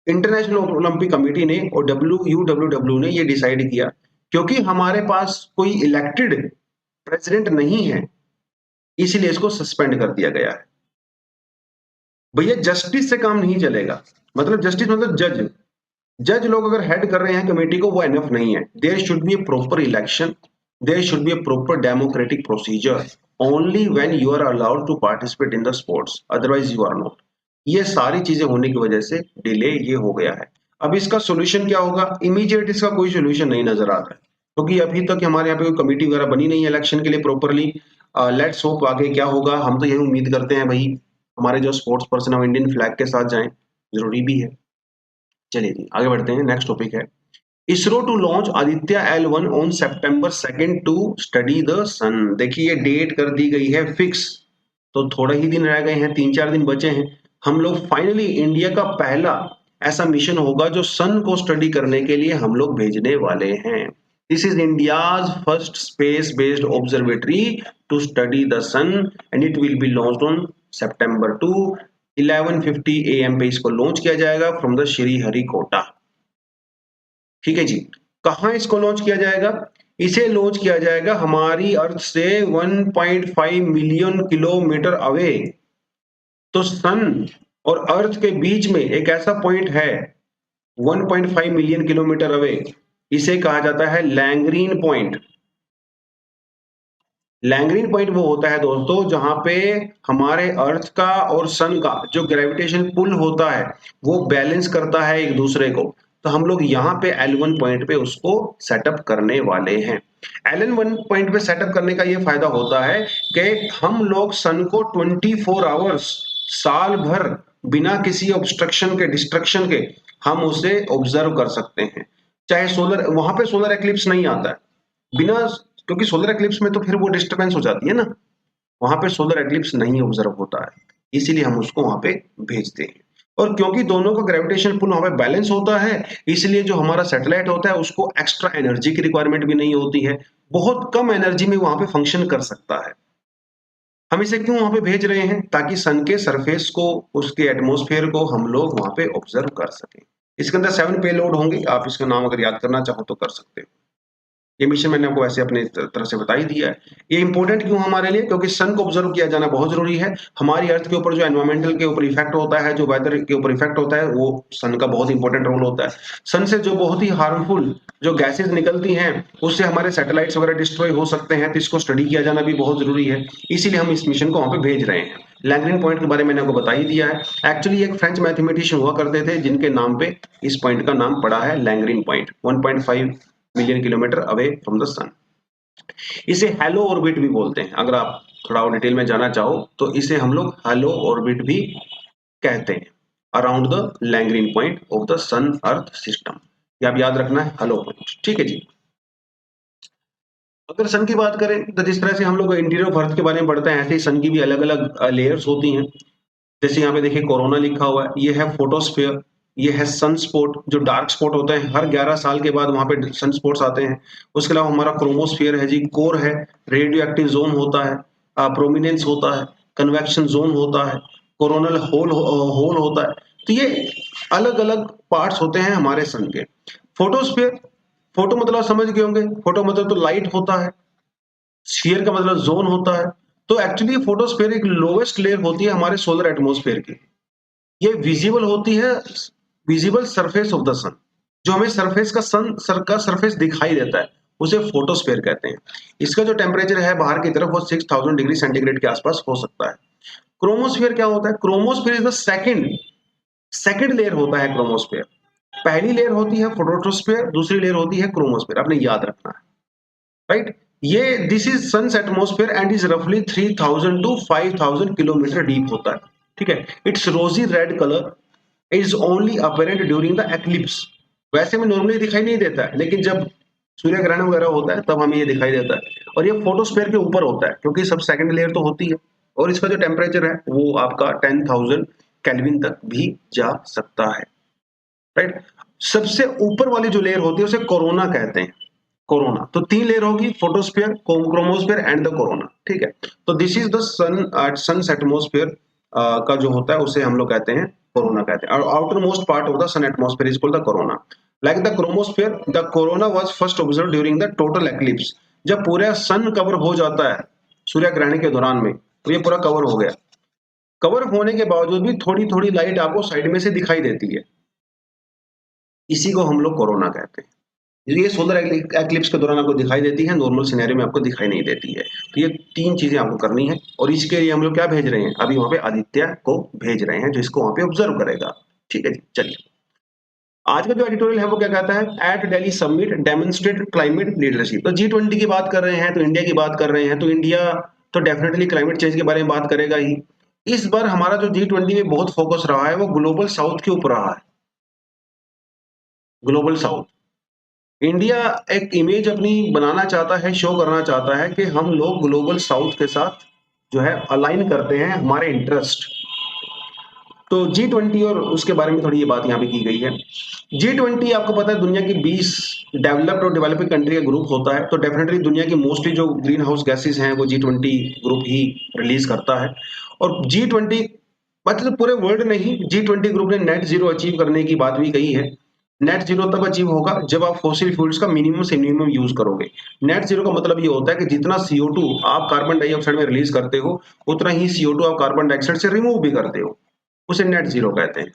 इंटरनेशनल ओलंपिक कमेटी ने और डब्ल्यू ने ये डिसाइड किया, क्योंकि हमारे पास कोई इलेक्टेड प्रेसिडेंट नहीं है, इसलिए इसको सस्पेंड कर दिया गया है। भैया जस्टिस से काम नहीं चलेगा, मतलब जस्टिस मतलब जज। जज लोग अगर हेड कर रहे हैं कमेटी को, वो एनफ नहीं है। There should B A proper election, there should B A proper democratic procedure, only when you are allowed to participate in the sports, otherwise you are not. ये सारी चीजें होने की वजह से डिले ये हो गया है। अब इसका सोल्यूशन क्या होगा? इमीडिएट इसका कोई सोल्यूशन नहीं नजर आता है, क्योंकि अभी तक हमारे यहाँ पे कोई कमेटी वगैरह बनी नहीं है इलेक्शन के लिए प्रॉपरली। लेट्स होप आगे क्या होगा। हम तो यही उम्मीद करते हैं भाई, हमारे जो स्पोर्ट्स पर्सन है इंडियन फ्लैग के साथ जाएं, जरूरी भी है। चलिए जी आगे बढ़ते हैं। नेक्स्ट टॉपिक है ISRO to launch Aditya L1 on September 2 to study the sun. देखिए ये डेट कर दी गई है फिक्स, तो थोड़े ही दिन रह गए हैं, 3-4 दिन बचे हैं। हम लोग फाइनली इंडिया का पहला ऐसा मिशन होगा जो सन को स्टडी करने के लिए हम लोग भेजने वाले हैं। This is India's first space based observatory to study the sun, and it will be launched on September 2, 11:50 AM पे इसको लॉन्च किया जाएगा फ्रॉम द श्रीहरिकोटा। ठीक है जी। कहाँ इसको लॉन्च किया जाएगा? इसे लॉन्च किया जाएगा हमारी अर्थ से 1.5 मिलियन किलोमीटर अवे। तो सन और अर्थ के बीच में एक ऐसा पॉइंट है 1.5 मिलियन किलोमीटर अवे, इसे कहा जाता है लैंगरीन पॉइंट। लैंगरीन पॉइंट वो होता है दोस्तों जहां पे हमारे अर्थ का और सन का जो ग्रेविटेशन पुल होता है वो बैलेंस करता है एक दूसरे को। तो हम लोग यहाँ पे L1 पॉइंट पे उसको सेटअप करने वाले हैं। L1 पॉइंट पे सेटअप करने का ये फायदा होता है कि हम लोग सन को 24 आवर्स, साल भर, बिना किसी ऑब्स्ट्रक्शन के, डिस्ट्रक्शन के, हम उसे ऑब्जर्व कर सकते हैं। चाहे सोलर, वहां पे सोलर एक्लिप्स नहीं आता है बिना, क्योंकि सोलर एक्लिप्स में तो फिर वो डिस्टरबेंस हो जाती है ना, वहां पे सोलर एक्लिप्स नहीं ऑब्जर्व होता है, इसीलिए हम उसको वहां पे भेजते हैं। और क्योंकि दोनों का ग्रेविटेशन पुल वहां पे बैलेंस होता है, इसलिए जो हमारा सैटेलाइट होता है उसको एक्स्ट्रा एनर्जी की रिक्वायरमेंट भी नहीं होती है, बहुत कम एनर्जी में वहां पे फंक्शन कर सकता है। हम इसे क्यों वहां पे भेज रहे हैं? ताकि सन के सरफेस को, उसके एटमॉस्फेयर को हम लोग वहां पे ऑब्जर्व कर सकें। इसके अंदर 7 पेलोड होंगे, आप इसका नाम अगर याद करना चाहो तो कर सकते हो। ये मिशन मैंने आपको ऐसे अपने तरफ से बता ही दिया है। ये इंपॉर्टेंट क्यों हमारे लिए? क्योंकि सन को ऑब्जर्व किया जाना बहुत जरूरी है। हमारी अर्थ के ऊपर जो एनवायरमेंटल के ऊपर इफेक्ट होता है, जो वेदर के ऊपर इफेक्ट होता है, वो सन का बहुत इंपॉर्टेंट रोल होता है। सन से जो बहुत ही हार्मफुल जो गैसेज निकलती हैं, उससे हमारे सैटेलाइट्स वगैरह डिस्ट्रॉय हो सकते हैं, तो इसको स्टडी किया जाना भी बहुत जरूरी है। इसीलिए हम इस मिशन को वहां पे भेज रहे हैं। लैंगरीन पॉइंट के बारे में मैंने आपको बता ही दिया है। एक्चुअली एक फ्रेंच मैथमेटिशियन हुआ करते थे जिनके नाम पे इस पॉइंट का नाम पड़ा है Lagrange point, 1.5 million kilometre away from the sun. इसे हेलो ऑर्बिट भी बोलते हैं। अगर आप थोड़ा और डिटेल में जाना चाहो तो इसे हम लोग हेलो ऑर्बिट भी कहते हैं, around the Lagrange point of the sun earth system. ये आप याद रखना है, हेलो पॉइंट। ठीक है जी। अगर सन की बात करें तो जिस तरह से हम लोग इंटीरियर ऑफ अर्थ के बारे में पढ़ते हैं, ऐसे ही सन की भी अलग-अलग लेयर्स होती हैं। जैसे यहाँ पे देखिए कोरोना लिखा हुआ है, ये है फोटोस्फीयर, ये है सन स्पॉट, जो डार्क स्पॉट होते हैं, हर 11 साल के बाद वहाँ पे सन स्पॉट्स आते हैं। उसके अलावा हमारा क्रोमोस्फीयर है जी, कोर है, रेडियो एक्टिव ज़ोन होता है, प्रोमिनेंस होता है, कन्वेक्शन ज़ोन होता है, कोरोनल होल होता है। तो ये अलग-अलग पार्ट्स होते हैं हमारे सन के। फोटोस्फीयर, फोटो मतलब समझ गए होंगे, फोटो मतलब तो लाइट होता है, स्फीयर का मतलब ज़ोन होता है। तो एक्चुअली फोटोस्फीयर एक लोएस्ट लेयर होती है हमारे सोलर एटमॉस्फेयर की। ये विजिबल होती है, विजिबल सरफेस ऑफ द सन, जो हमें सरफेस का सन सर का सरफेस दिखाई देता है, उसे फोटोस्फीयर कहते हैं। इसका जो टेम्परेचर है बाहर की तरफ वो 6000 डिग्री सेंटीग्रेड के आसपास हो सकता है। क्रोमोस्फीयर क्या होता है? Chromosphere is the second second layer होता है क्रोमोस्फीयर। पहली लेयर होती है फोटोस्फीयर, दूसरी लेयर होती है क्रोमोस्फीयर, आपने याद रखना है, राइट? ये this is sun's atmosphere and is रफली 3000 टू 5000 किलोमीटर डीप होता है, ठीक है? इट्स रोजी red colour is only apparent during the eclipse. वैसे में नॉर्मली दिखाई नहीं देता है, लेकिन जब सूर्य ग्रहण वगैरह होता है तब हमें ये दिखाई देता है। और ये फोटोस्फीयर के ऊपर होता है क्योंकि सब सेकंड लेयर तो होती है। और इसका जो टेम्परेचर है वो आपका 10,000 केल्विन तक भी जा सकता है, राइट? सबसे ऊपर वाली जो लेयर होती है उसे कोरोना कहते हैं। कोरोना तो 3 लेयर होगी, photosphere, chromosphere and the corona, ठीक है? तो this is the sun's atmosphere का जो होता है उसे हम लोग कहते हैं कोरोना कहते हैं। और outermost part of the sun atmosphere is called the corona. Like the chromosphere, the corona was first observed during the total eclipse. जब पूरा सन कवर हो जाता है सूर्य ग्रहण के दौरान में, तो ये पूरा कवर हो गया। कवर होने के बावजूद भी थोड़ी-थोड़ी लाइट आपको साइड में से दिखाई देती है। इसी को हम लोग कोरोना कहते हैं। ये सोलर एक्लिप्स के दौरान आपको दिखाई देती है, नॉर्मल सिनेरियो में आपको दिखाई नहीं देती है। तो ये 3 चीज़ें आपको करनी है और इसके लिए हम लोग क्या भेज रहे हैं? अभी वहाँ पे आदित्य को भेज रहे हैं, जो इसको वहाँ पे ऑब्ज़र्व करेगा। ठीक है जी, चलिए। आज का जो एडिटोरियल है वो क्या कहता है? At Delhi summit demonstrate climate leadership. तो G20 की बात कर रहे हैं, तो इंडिया की बात कर रहे हैं, तो इंडिया तो डेफिनिटली क्लाइमेट चेंज के बारे में बात करेगा ही। इस बार हमारा जो G20 में बहुत फोकस रहा है, वो ग्लोबल साउथ के ऊपर रहा है। Global south. इंडिया एक इमेज अपनी बनाना चाहता है, शो करना चाहता है कि हम लोग ग्लोबल साउथ के साथ जो है अलाइन करते हैं हमारे इंटरेस्ट। तो G20 और उसके बारे में थोड़ी ये बात यहाँ पे की गई है। G20 आपको पता है दुनिया की 20 डेवलप्ड और डेवलपिंग कंट्री का ग्रुप होता है, तो डेफिनेटली दुनिया की मोस्टली जो ग्रीन हाउस गैसेज हैं वो G20 ग्रुप ही रिलीज करता है। और G20 मतलब पूरे वर्ल्ड ने ही G20 ग्रुप ने नेट जीरो अचीव करने की बात भी कही है। नेट जीरो तब अचीव होगा जब आप फॉसिल फ्यूल्स का मिनिमम से मिनिमम यूज करोगे। नेट जीरो का मतलब ये होता है कि जितना CO2 आप कार्बन डाइऑक्साइड में रिलीज करते हो, उतना ही CO2 आप कार्बन डाइऑक्साइड से रिमूव भी करते हो। उसे नेट जीरो कहते हैं,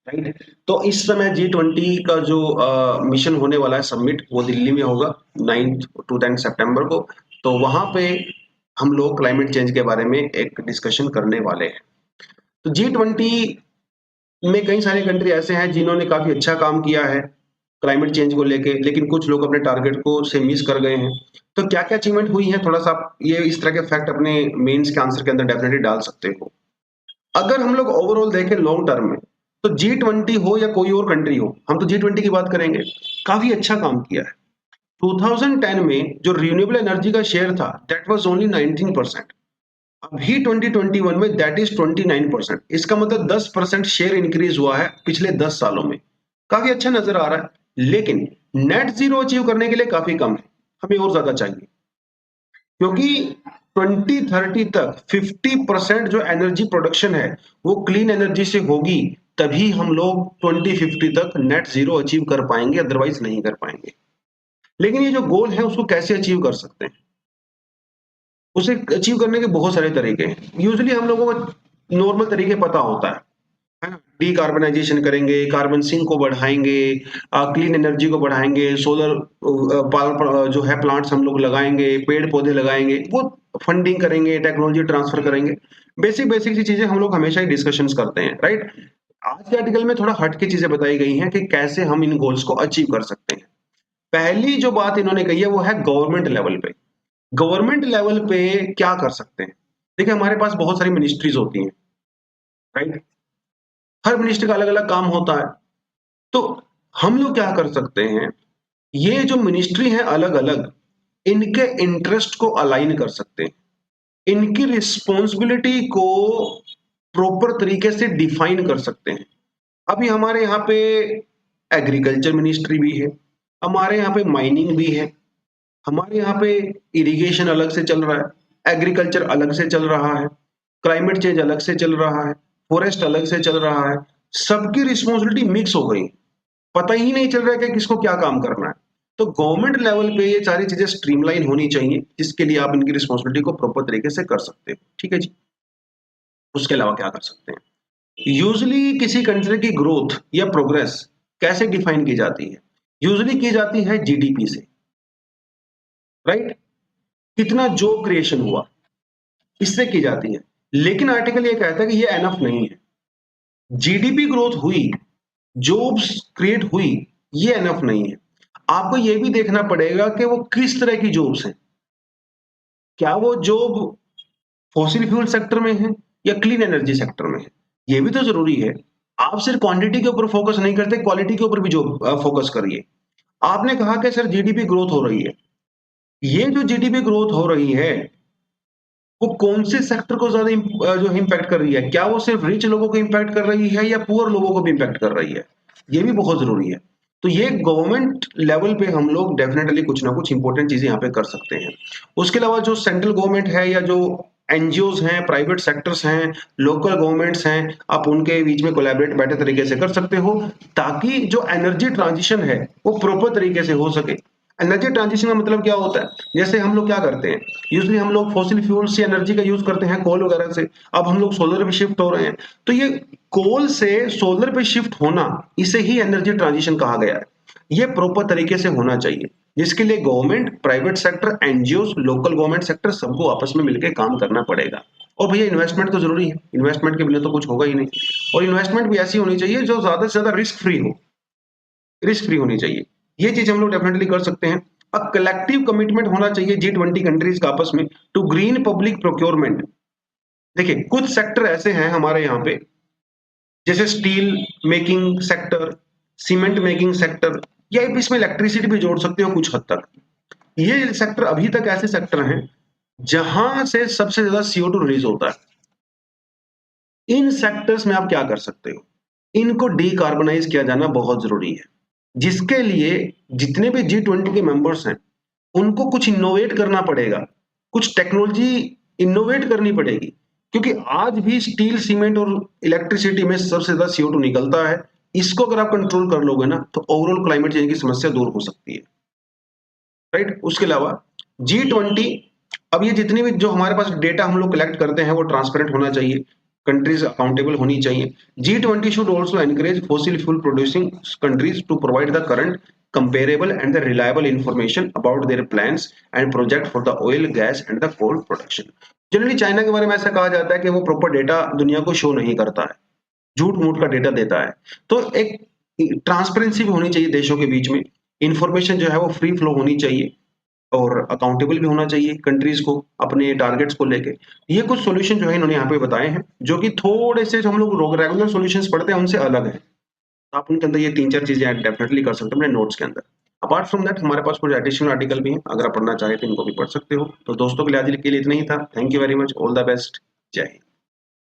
राइट? तो इस समय G20 का जो मिशन होने वाला है समिट, वो दिल्ली में होगा 9th टू 10 सितंबर को। तो वहां पे हम लोग क्लाइमेट चेंज के बारे में एक डिस्कशन करने वाले हैं। तो G20 में कई सारे कंट्री ऐसे हैं जिन्होंने काफी अच्छा काम किया है क्लाइमेट चेंज को लेके, लेकिन कुछ लोग अपने टारगेट को से मिस कर गए हैं। तो क्या क्या अचीवमेंट हुई है, थोड़ा सा आप ये इस तरह के फैक्ट अपने मेंस के आंसर के अंदर डेफिनेटली डाल सकते हो। अगर हम लोग ओवरऑल देखें लॉन्ग टर्म में, तो G20 हो या कोई और कंट्री हो, हम तो G20 की बात करेंगे, काफी अच्छा काम किया है। 2010 में जो रिन्यूएबल एनर्जी का शेयर था दैट वाज ओनली 19%। अभी 2021 में दैट इज 29%। इसका मतलब 10% शेयर इंक्रीज हुआ है पिछले 10 सालों में। काफी अच्छा नजर आ रहा है, लेकिन नेट जीरो अचीव करने के लिए काफी कम है, हमें और ज्यादा चाहिए। क्योंकि 2030 तक 50% जो एनर्जी प्रोडक्शन है वो क्लीन एनर्जी से होगी, तभी हम लोग 2050 तक नेट जीरो अचीव कर पाएंगे, अदरवाइज नहीं कर पाएंगे। लेकिन ये जो गोल है उसको कैसे अचीव कर सकते हैं? उसे अचीव करने के बहुत सारे तरीके हैं। यूजुअली हम लोगों को नॉर्मल तरीके पता होता है ना? डीकार्बनाइजेशन करेंगे, कार्बन सिंक को बढ़ाएंगे, क्लीन एनर्जी को बढ़ाएंगे, सोलर जो है प्लांट्स हम लोग लगाएंगे, पेड़ पौधे लगाएंगे, वो फंडिंग करेंगे, टेक्नोलॉजी ट्रांसफर करेंगे। बेसिक बेसिक सी चीजें हम लोग हमेशा ही डिस्कशंस करते हैं, राइट? आज के आर्टिकल में थोड़ा हट के चीजें बताई गई हैं कि कैसे हम इन गोल्स को अचीव कर सकते हैं। पहली जो बात इन्होंने कही है वो है गवर्नमेंट लेवल पे। गवर्नमेंट लेवल पे क्या कर सकते हैं? देखिए हमारे पास बहुत सारी मिनिस्ट्रीज होती हैं, राइट? हर मिनिस्ट्री का अलग अलग काम होता है। तो हम लोग क्या कर सकते हैं, ये जो मिनिस्ट्री है अलग अलग, इनके इंटरेस्ट को अलाइन कर सकते हैं, इनकी रिस्पॉन्सिबिलिटी को प्रॉपर तरीके से डिफाइन कर सकते हैं। अभी हमारे यहाँ पे एग्रीकल्चर मिनिस्ट्री भी है, हमारे यहाँ पे माइनिंग भी है, हमारे यहाँ पे इरिगेशन अलग से चल रहा है, एग्रीकल्चर अलग से चल रहा है, क्लाइमेट चेंज अलग से चल रहा है, फॉरेस्ट अलग से चल रहा है, सबकी रिस्पॉन्सिबिलिटी मिक्स हो गई, पता ही नहीं चल रहा है कि किसको क्या काम करना है। तो गवर्नमेंट लेवल पे ये सारी चीजें स्ट्रीमलाइन होनी चाहिए, जिसके लिए आप इनकी रिस्पॉन्सिबिलिटी को प्रॉपर तरीके से कर सकते हो। ठीक है जी। उसके अलावा क्या कर सकते हैं? यूजुअली किसी कंट्री की ग्रोथ या प्रोग्रेस कैसे डिफाइन की जाती है? यूजुअली की जाती है जीडीपी से, राइट? कितना जॉब क्रिएशन हुआ, इससे की जाती है। लेकिन आर्टिकल ये कहता है कि ये एनफ नहीं है। जीडीपी ग्रोथ हुई, जॉब्स क्रिएट हुई, ये एनफ नहीं है। आपको ये भी देखना पड़ेगा कि वो किस तरह की जॉब्स हैं। क्या वो जॉब फॉसिल फ्यूल सेक्टर में है या क्लीन एनर्जी सेक्टर में है? ये भी तो जरूरी है। आप सिर्फ क्वांटिटी के ऊपर फोकस नहीं करते, क्वालिटी के ऊपर भी जॉब फोकस करिए। आपने कहा कि सर जीडीपी ग्रोथ हो रही है, ये जो जीडीपी ग्रोथ हो रही है वो कौन से सेक्टर को ज्यादा जो इम्पैक्ट कर रही है? क्या वो सिर्फ रिच लोगों को इम्पैक्ट कर रही है या पुअर लोगों को भी इम्पैक्ट कर रही है? ये भी बहुत जरूरी है। तो ये गवर्नमेंट लेवल पे हम लोग डेफिनेटली कुछ ना कुछ इंपॉर्टेंट चीजें यहाँ पे कर सकते हैं। उसके अलावा जो सेंट्रल गवर्नमेंट है या जो एनजीओज हैं, प्राइवेट सेक्टर्स हैं, लोकल गवर्नमेंट्स हैं, आप उनके बीच में कोलैबोरेट बेटर तरीके से कर सकते हो, ताकि जो एनर्जी ट्रांजिशन है वो प्रॉपर तरीके से हो सके। एनर्जी ट्रांजिशन का मतलब क्या होता है? जैसे हम लोग क्या करते हैं, यूजली हम लोग फॉसिल फ्यूल से एनर्जी का यूज करते हैं, कोल वगैरह से। अब हम लोग सोलर पे शिफ्ट हो रहे हैं, तो ये कोल से सोलर पे शिफ्ट होना, इसे ही एनर्जी ट्रांजिशन कहा गया है। ये प्रॉपर तरीके से होना चाहिए, जिसके लिए government, private sector, NGO, local government sector सबको आपस में मिलकर काम करना पड़ेगा। और भैया इन्वेस्टमेंट तो जरूरी है, इन्वेस्टमेंट के बिना तो कुछ होगा ही नहीं। और इन्वेस्टमेंट भी ऐसी होनी चाहिए जो ज्यादा से ज्यादा रिस्क फ्री हो, रिस्क फ्री होनी चाहिए। ये चीज हम लोग डेफिनेटली कर सकते हैं। कलेक्टिव कमिटमेंट होना चाहिए G20 कंट्रीज का आपस में टू ग्रीन पब्लिक प्रोक्योरमेंट। देखिए कुछ सेक्टर ऐसे हैं हमारे यहाँ पे, जैसे steel making sector, cement making sector, या इसमें इलेक्ट्रिसिटी भी जोड़ सकते हो कुछ हद तक। ये सेक्टर अभी तक ऐसे सेक्टर हैं जहां से सबसे ज्यादा CO2 रिलीज होता है। इन सेक्टर्स में आप क्या कर सकते हो? इनको डीकार्बोनाइज किया जाना बहुत जरूरी है, जिसके लिए जितने भी G20 के मेंबर्स हैं उनको कुछ इनोवेट करना पड़ेगा, कुछ टेक्नोलॉजी इनोवेट करनी पड़ेगी। क्योंकि आज भी स्टील, सीमेंट और इलेक्ट्रिसिटी में सबसे ज्यादा CO2 निकलता है। इसको अगर आप कंट्रोल कर लोगे ना, तो ओवरऑल क्लाइमेट चेंज की समस्या दूर हो सकती है, राइट? उसके अलावा G20, अब ये जितनी भी जो हमारे पास डेटा हम लोग कलेक्ट करते हैं वो ट्रांसपेरेंट होना चाहिए, कंट्रीज अकाउंटेबल होनी चाहिए। G20 should also encourage fossil fuel producing countries to provide the current, comparable and the reliable information about their plans and project for the oil, gas and the coal production. Generally China के बारे में ऐसा कहा जाता है कि वो proper data दुनिया को शो नहीं करता है, झूठ मूठ का डेटा देता है। तो एक ट्रांसपेरेंसी भी होनी चाहिए देशों के बीच में, इंफॉर्मेशन जो है वो फ्री फ्लो होनी चाहिए और अकाउंटेबल भी होना चाहिए कंट्रीज को अपने टारगेट्स को लेके। ये कुछ सॉल्यूशन जो है इन्होंने यहाँ पे बताए हैं, जो कि थोड़े से जो हम लोग रेगुलर सॉल्यूशंस पढ़ते हैं उनसे अलग है। आप उनके अंदर ये 3-4 चीजें ऐड डेफिनेटली कर सकते हैं अपने नोट्स के अंदर। अपार्ट फ्रॉम दैट हमारे पास कुछ एडिशनल आर्टिकल भी हैं, अगर आप पढ़ना चाहें तो इनको भी पढ़ सकते हो। तो दोस्तों के लिए आज के लिए इतना ही था। Thank you very much, all the best, जय हिंद।